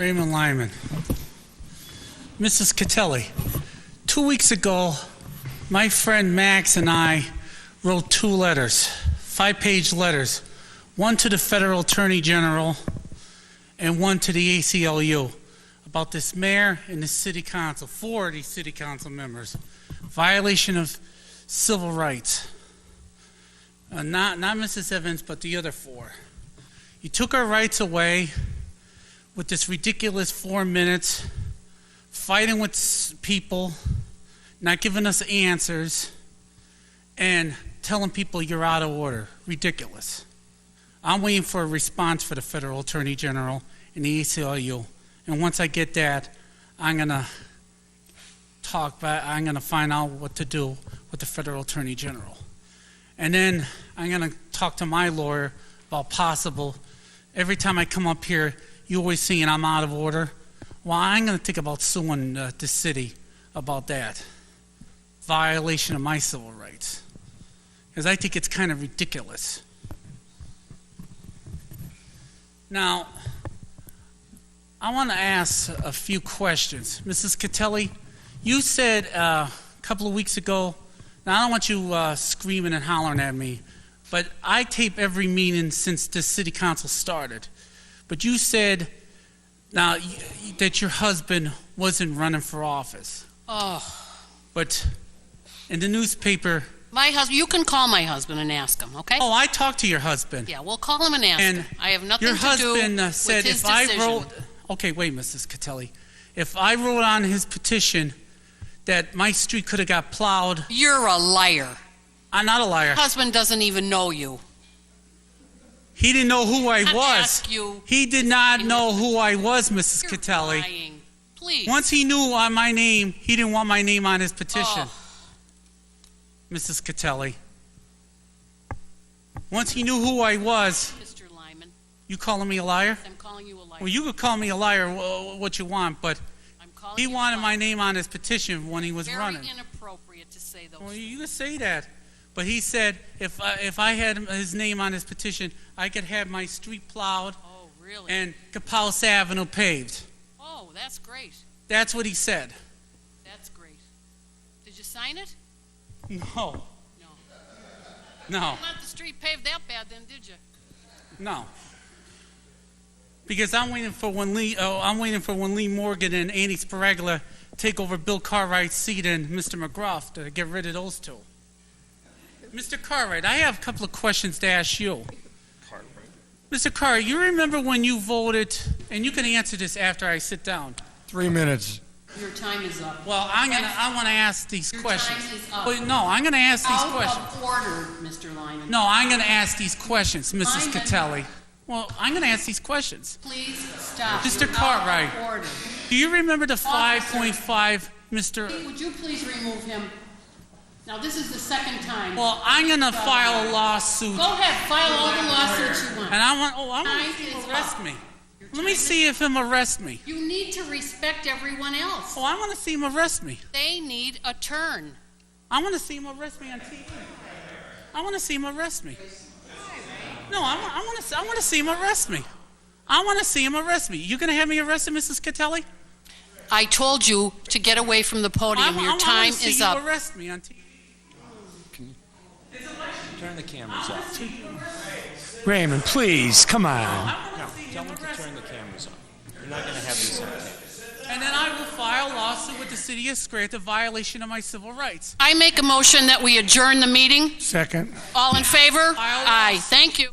Raymond Lyman. Mrs. Catelli, 2 weeks ago, my friend Max and I wrote 2 letters, 5-page letters, one to the Federal Attorney General and one to the ACLU about this mayor and the city council, 4 of these city council members, violation of civil rights. Not Mrs. Evans, but the other 4. You took our rights away with this ridiculous 4 minutes, fighting with people, not giving us answers, and telling people you're out of order. Ridiculous. I'm waiting for a response for the Federal Attorney General and the ACLU. And once I get that, I'm going to find out what to do with the Federal Attorney General. And then I'm going to talk to my lawyer about possible. Every time I come up here, you always saying I'm out of order. Well, I'm going to think about suing the city about that. Violation of my civil rights. Because I think it's kind of ridiculous. Now, I want to ask a few questions. Mrs. Catelli, you said a couple of weeks ago, now I don't want you screaming and hollering at me, but I tape every meeting since the city council started. But you said now that your husband wasn't running for office. Oh. But in the newspaper... My husband, you can call my husband and ask him, okay? Oh, I talked to your husband. Yeah, we'll call him and ask him. I have nothing to do with his decision. Your husband said if I wrote... Okay, wait, Mrs. Catelli. If I wrote on his petition that my street could have got plowed... You're a liar. I'm not a liar. Your husband doesn't even know you. He didn't know who I was. Ask you. He did not know who I was, Mrs. Catelli. Lying. Please. Once he knew my name, he didn't want my name on his petition. Oh. Mrs. Catelli. Once he knew who I was... Mr. Lyman. You calling me a liar? I'm calling you a liar. Well, you could call me a liar what you want, but he wanted my name on his petition when he was running. Very inappropriate to say those Well, you could say that. But he said if I had his name on his petition, I could have my street plowed and Capous Avenue paved. Oh, that's great. That's what he said. That's great. Did you sign it? No. You not the street paved that bad then, did you? No. Because I'm waiting for when Lee Morgan and Annie Sparaglia take over Bill Cartwright's seat and Mr. McGruff to get rid of those 2. Mr. Cartwright, I have a couple of questions to ask you. Mr. Cartwright, you remember when you voted, and you can answer this after I sit down. 3 minutes. Your time is up. Well, I want to ask these questions. Your time is up. Well, no, I'm going to ask these questions. Out of order, Mr. Lyman. No, I'm going to ask these questions, Mrs. Catelli. Well, I'm going to ask these questions. Please stop. Mr. Cartwright, order. Do you remember the 5.5, Mr. Would you please remove him? Now, this is the second time. Well, I'm going to file a lawsuit. Go ahead, file all the lawsuits you want. And I want to see him arrest me. Let me see if him arrest me. You need to respect everyone else. Oh, I want to see him arrest me. They need a turn. I want to see him arrest me on TV. I want to see him arrest me. No, I want to see him arrest me. I want to see him arrest me. You going to have me arrested, Mrs. Catelli? I told you to get away from the podium. Your time is up. You arrest me on TV. Turn the cameras off. Raymond, please, come on. No, tell them to turn the cameras off. You're not going to have this on tape. And then I will file a lawsuit with the city of Scranton, violation of my civil rights. I make a motion that we adjourn the meeting. Second. All in favor? Aye. Thank you.